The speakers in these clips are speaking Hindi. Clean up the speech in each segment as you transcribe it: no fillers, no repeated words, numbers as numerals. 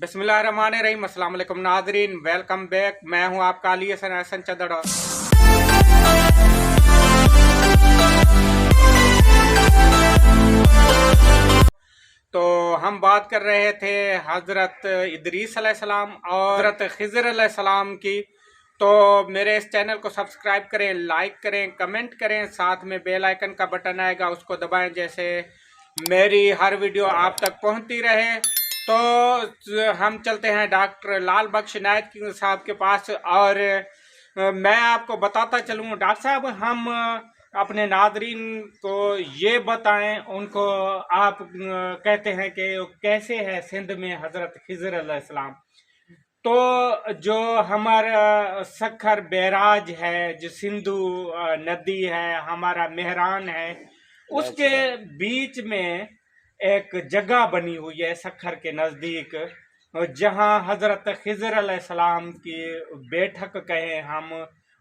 बिस्मिल्लाहिर्रहमानिर्रहीम। अस्सलाम वालेकुम नाज़रीन, वेलकम बैक। मैं हूं आपका अली हसन चदड़। तो हम बात कर रहे थे हज़रत इदरीस अलैहिस्सलाम और हज़रत खिज़र अलैहिस्सलाम की। तो मेरे इस चैनल को सब्सक्राइब करें, लाइक करें, कमेंट करें, साथ में बेल आइकन का बटन आएगा उसको दबाएं, जैसे मेरी हर वीडियो आप तक पहुंचती रहे। तो हम चलते हैं डॉक्टर लाल बख्श नायत साहब के पास और मैं आपको बताता चलूँ डॉक्टर साहब, हम अपने नादरीन को ये बताएं, उनको आप कहते हैं कि कैसे है सिंध में हज़रत खिज़र अलैहिस्सलाम। तो जो हमारा सखर बैराज है, जो सिंधु नदी है, हमारा मेहरान है, उसके बीच में एक जगह बनी हुई है सखर के नज़दीक, जहां हज़रत खिज़र अलैहिस्सलाम की बैठक कहें हम,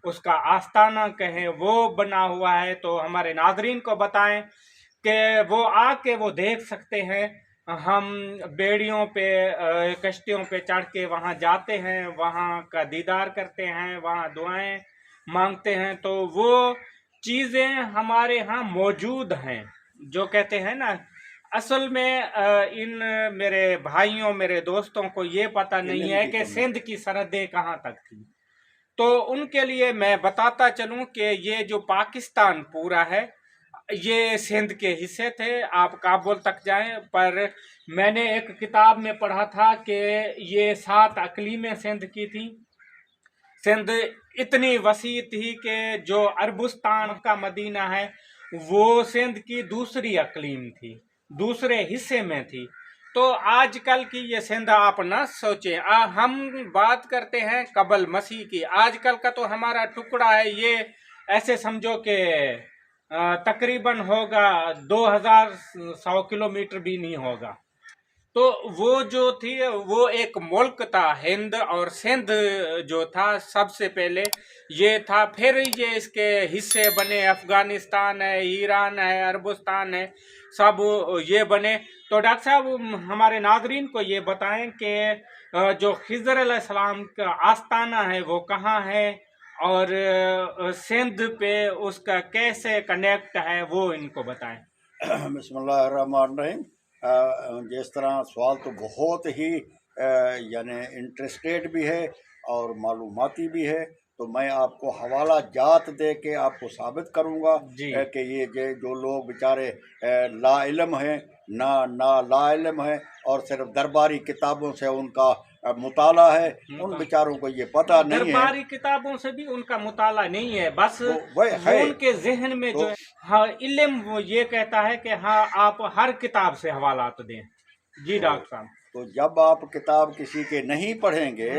उसका आस्ताना कहें, वो बना हुआ है। तो हमारे नाज़रीन को बताएं कि वो आके वो देख सकते हैं। हम बेड़ियों पे, कश्तियों पे चढ़ के वहाँ जाते हैं, वहाँ का दीदार करते हैं, वहाँ दुआएं मांगते हैं। तो वो चीज़ें हमारे यहाँ मौजूद हैं। जो कहते हैं ना, असल में इन मेरे भाइयों, मेरे दोस्तों को ये पता नहीं है कि सिंध की सरहदें कहाँ तक थी। तो उनके लिए मैं बताता चलूं कि ये जो पाकिस्तान पूरा है, ये सिंध के हिस्से थे। आप काबुल तक जाएं, पर मैंने एक किताब में पढ़ा था कि ये 7 अकलीमें सिंध की थी। सिंध इतनी वसी थी कि जो अरबुस्तान का मदीना है वो सिंध की दूसरी अकलीम थी, दूसरे हिस्से में थी। तो आजकल की ये सिंध आप ना सोचें। हम बात करते हैं कबल मसीह की, आजकल का तो हमारा टुकड़ा है ये, ऐसे समझो कि तकरीबन होगा 2100 किलोमीटर भी नहीं होगा। तो वो जो थी वो एक मुल्क था हिंद, और सिंध जो था सबसे पहले ये था। फिर ये इसके हिस्से बने, अफगानिस्तान है, ईरान है, अरबुस्तान है, सब ये बने। तो डॉक्टर साहब, हमारे नाज़रीन को ये बताएं कि जो खिज़र अलैहिस्सलाम का आस्ताना है वो कहाँ है, और सिंध पे उसका कैसे कनेक्ट है, वो इनको बताएं। बिस्मिल्लाहिर्रहमानिर्रहीम। जिस तरह सवाल तो बहुत ही यानी इंटरेस्टेड भी है और मालूमाती भी है, तो मैं आपको हवाला जात दे के आपको साबित करूँगा कि ये जो लोग बेचारे ला इल्म हैं, ना ला इल्म है और सिर्फ दरबारी किताबों से उनका मुताला है, उन बेचारों को ये पता नहीं है। दरबारी किताबों से भी उनका मुताला नहीं है, बस वो उनके जहन में जो हाँ इल्म, वो ये कहता है कि हाँ आप हर किताब से हवालात दें। जी डॉक्टर साहब, तो जब आप किताब किसी के नहीं पढ़ेंगे,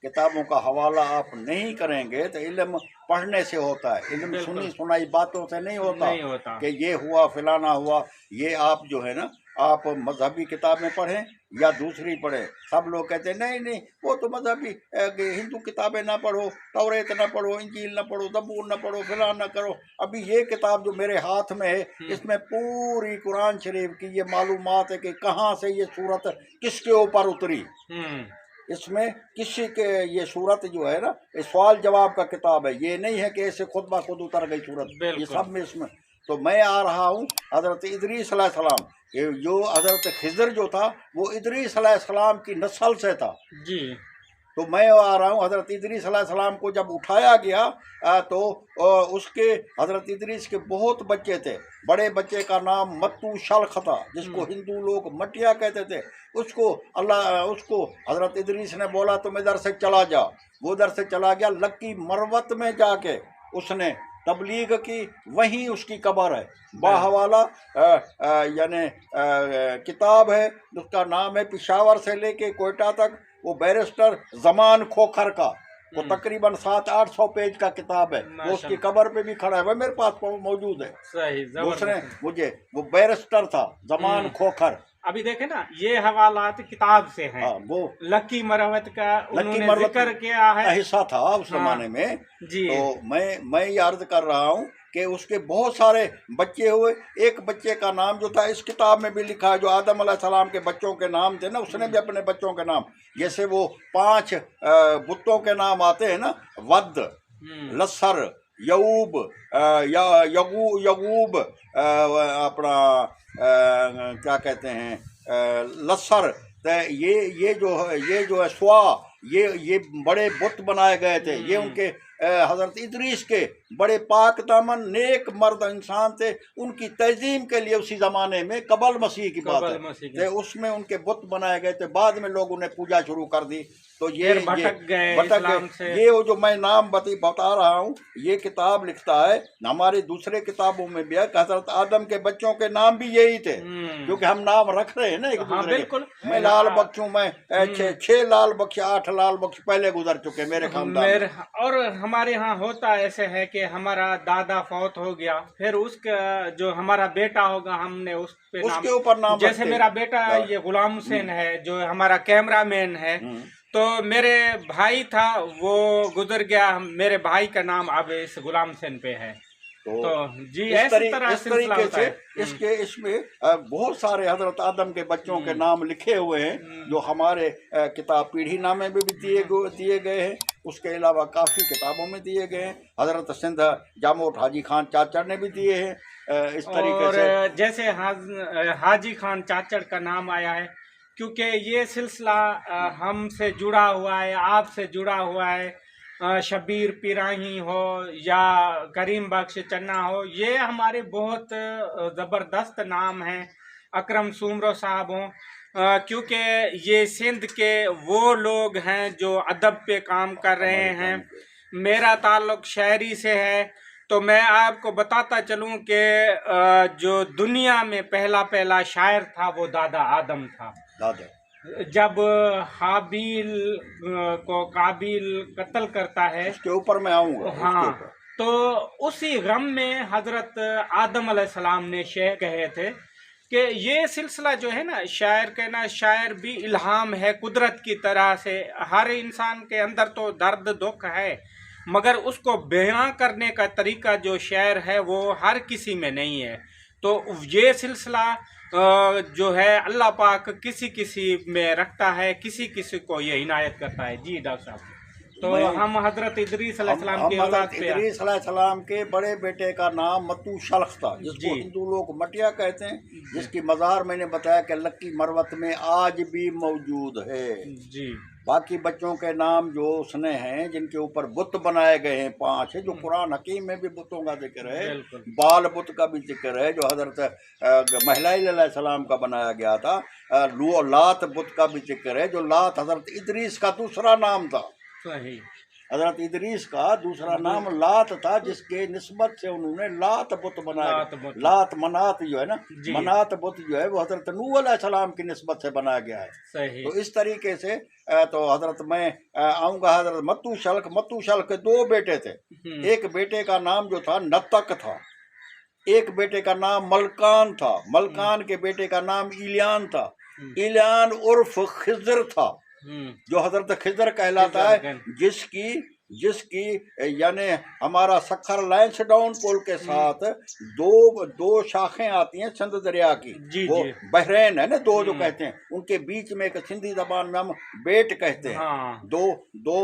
किताबों का हवाला आप नहीं करेंगे, तो इल्म पढ़ने से होता है। इल्म सुनी सुनाई बातों से नहीं होता कि ये हुआ फिलाना हुआ। ये आप जो है ना, आप मजहबी किताबें पढ़ें या दूसरी पढ़ें, सब लोग कहते हैं नहीं नहीं वो तो मजहबी हिंदू किताबें ना पढ़ो, तौरेत ना पढ़ो, इंजील ना पढ़ो, जबूर ना पढ़ो, फिलान ना करो। अभी ये किताब जो मेरे हाथ में है, इसमें पूरी कुरान शरीफ की ये मालूमात है कि कहाँ से ये सूरत किसके ऊपर उतरी। इसमें किसी के ये सूरत जो है ना, सवाल जवाब का किताब है, ये नहीं है कि ऐसे खुद ब खुद उतर गई सूरत, ये सब में इसमें। तो मैं आ रहा हूँ हज़रत इदरीस अलैहिस्सलाम, जो हज़रत खिज़र जो था वो इदरीस अलैहिस्सलाम की नस्ल से था जी। तो मैं आ रहा हूँ हज़रत इदरीस अलैहिस्सलाम को जब उठाया गया तो उसके हज़रत इदरीस के बहुत बच्चे थे। बड़े बच्चे का नाम मत्तू शल्ख था, जिसको हिंदू लोग मटिया कहते थे। उसको हज़रत इदरीस ने बोला तुम इधर से चला जा। वो इधर से चला गया, लक्की मरवत में जाके उसने तबलीग की, वहीं उसकी कब्र है। बाहवाला यानी किताब है, उसका नाम है पेशावर से लेके कोयटा तक। वो बैरिस्टर जमान खोखर का, वो तकरीबन 700-800 पेज का किताब है। वो उसकी कब्र पे भी खड़ा है, वो मेरे पास मौजूद है। सही, दूसरे मुझे वो बैरिस्टर था जमान खोखर। अभी देखे ना, ये हवालात किताब से हैं। वो लक्की मरवत का उन्होंने जिक्र किया है, हिस्सा था उस जमाने में। जी। तो मैं ये अर्ज कर रहा हूँ कि उसके बहुत सारे बच्चे हुए। एक बच्चे का नाम जो था इस किताब में भी लिखा है, जो आदम अलैहिस्सलाम के बच्चों के नाम थे ना, उसने भी अपने बच्चों के नाम, जैसे वो 5 बुतों के नाम आते हैं ना, वद, लस्सर, यऊब, यगूब, अपना क्या कहते हैं, लस्सर, तो ये जो है स्वा, ये बड़े बुत बनाए गए थे। ये उनके हज़रत इदरीस के बड़े पाक दामन नेक मर्द इंसान थे। उनकी तज़ीम के लिए उसी ज़माने में कबल मसीह की बात है, तो उसमें उनके बुत बनाए गए थे। बाद में लोग उन्हें पूजा शुरू कर दी, तो ये भटक गए। ये वो जो मैं नाम बता रहा हूँ, ये किताब लिखता है, हमारी दूसरे किताबों में भी है कि हज़रत आदम के बच्चों के नाम भी यही थे, क्योंकि हम नाम रख रहे हैं ना एक दूसरे के। मैं लाल बख्श हूँ, मैं 6 लाल बख्श, 8 लाल बख्श पहले गुजर चुके मेरे खानदान। और हमारे यहाँ होता ऐसे है कि हमारा दादा फौत हो गया, फिर उसका जो हमारा बेटा होगा हमने उसके ऊपर नाम, जैसे मेरा बेटा ये गुलाम हुसैन है जो हमारा कैमरामैन है, तो मेरे भाई था वो गुजर गया, मेरे भाई का नाम अब इस गुलाम हुसैन पे है। तो जी इस तरीके से इसमें बहुत सारे हजरत आदम के बच्चों के नाम लिखे हुए हैं, जो हमारे किताब पीढ़ी नामे में भी दिए गए हैं। उसके अलावा काफ़ी किताबों में दिए गए हैं। हजरत सिंध जामोट हाजी खान चाचड़ ने भी दिए हैं इस तरीके से। जैसे हाजी खान चाचड़ का नाम आया है क्योंकि ये सिलसिला हमसे जुड़ा हुआ है, आपसे जुड़ा हुआ है। शबीर पिराही हो या करीम बख्श चन्ना हो, ये हमारे बहुत ज़बरदस्त नाम हैं। अकरम सुमरो साहब हों, क्योंकि ये सिंध के वो लोग हैं जो अदब पे काम कर रहे हैं। मेरा ताल्लुक़ शायरी से है, तो मैं आपको बताता चलूं कि जो दुनिया में पहला शायर था वो दादा आदम था। जब हाबील को काबिल कत्ल करता है, उसके ऊपर मैं आऊँगा। हाँ, तो उसी गम में हजरत आदम अलैहिस्सलाम ने शेर कहे थे कि ये सिलसिला जो है ना, शायर कहना, शायर भी इल्हाम है कुदरत की तरह से। हर इंसान के अंदर तो दर्द दुख है, मगर उसको बयां करने का तरीका जो शायर है वो हर किसी में नहीं है। तो ये सिलसिला जो है अल्लाह पाक किसी किसी में रखता है, किसी किसी को ये इनायत करता है। जी डॉक्टर साहब, तो हम हजरत इदरीस अलैहिस्सलाम के औलाद पे, इदरीस अलैहिस्सलाम के बड़े बेटे का नाम मतू शल्ख था, जिसको हिंदू लोग मटिया कहते हैं, जिसकी मज़ार मैंने बताया कि लक्की मरवत में आज भी मौजूद है। जी, बाकी बच्चों के नाम जो उसने हैं जिनके ऊपर बुत बनाए गए हैं 5 है, जो कुरान हकीम में भी बुतों का जिक्र है, बाल बुत का भी जिक्र है, जो हजरत महिलाइल अलैहिस्सलाम का बनाया गया था। लात बुत का भी जिक्र है, जो लात हजरत इदरीस का दूसरा नाम था। सही, हजरत इदरीस का दूसरा नाम लात था, जिसके निस्बत से उन्होंने लात बुत बनाया। लात मनात जो है ना, मनात बुत जो है वो हजरत नूह अलैहिस्सलाम की निस्बत से बनाया गया है। सही। तो इस तरीके से तो हजरत मैं आऊँगा हजरत मतू शल्ख के 2 बेटे थे। एक बेटे का नाम जो था नतक था, एक बेटे का नाम मलकान था, मलकान के बेटे का नाम इलियान था, इलियान उर्फ खिज़र था, जो हजरत खिज़र कहलाता है, जिसकी यानी हमारा सखर लैंसडाउन पुल के साथ दो शाखें आती हैं सिंध दरिया की, वो बहरैन है ना, दो जो कहते हैं, उनके बीच में एक सिंधी जबान में हम बेट कहते हैं। हाँ। दो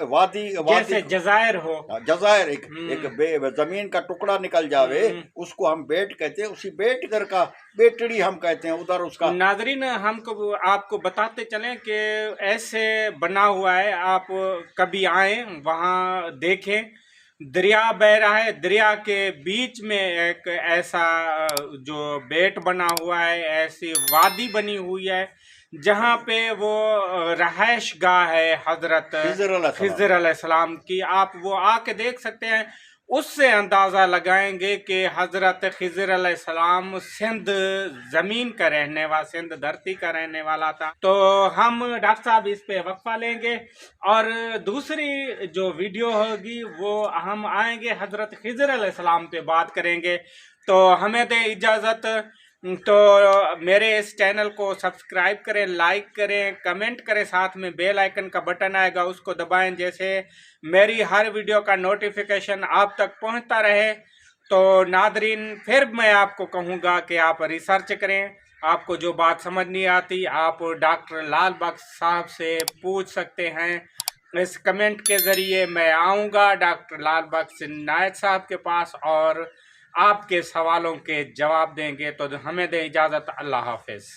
वादी जैसे जजायर हो, जजायर एक जमीन का टुकड़ा निकल जावे, उसको हम बेट कहते हैं। उसी बेट कर का बेटड़ी हम कहते हैं, उधर उसका। नाजरीन, हमको आपको बताते चलें कि ऐसे बना हुआ है, आप कभी आए वहाँ देखें, दरिया बह रहा है, दरिया के बीच में एक ऐसा जो बेट बना हुआ है, ऐसी वादी बनी हुई है जहाँ पे वो रहायश गाह है हजरत खिज़र अलैहिस्सलाम की। आप वो आके देख सकते हैं, उससे अंदाज़ा लगाएंगे कि हज़रत खिज़र अलैहिस्सलाम सिंध ज़मीन का रहने वाला, सिंध धरती का रहने वाला था। तो हम डॉक्टर साहब इस पे वक्फा लेंगे, और दूसरी जो वीडियो होगी वो हम आएंगे हज़रत खिज़र अलैहिस्सलाम पे बात करेंगे। तो हमें दे इजाज़त, तो मेरे इस चैनल को सब्सक्राइब करें, लाइक करें, कमेंट करें, साथ में बेल आइकन का बटन आएगा उसको दबाएं, जैसे मेरी हर वीडियो का नोटिफिकेशन आप तक पहुंचता रहे। तो नादरीन फिर मैं आपको कहूँगा कि आप रिसर्च करें। आपको जो बात समझ नहीं आती आप डॉक्टर लाल बख्श साहब से पूछ सकते हैं। इस कमेंट के ज़रिए मैं आऊँगा डॉक्टर लाल बख्श नायत साहब के पास और आपके सवालों के जवाब देंगे। तो हमें दें इजाज़त। अल्लाह हाफिज़।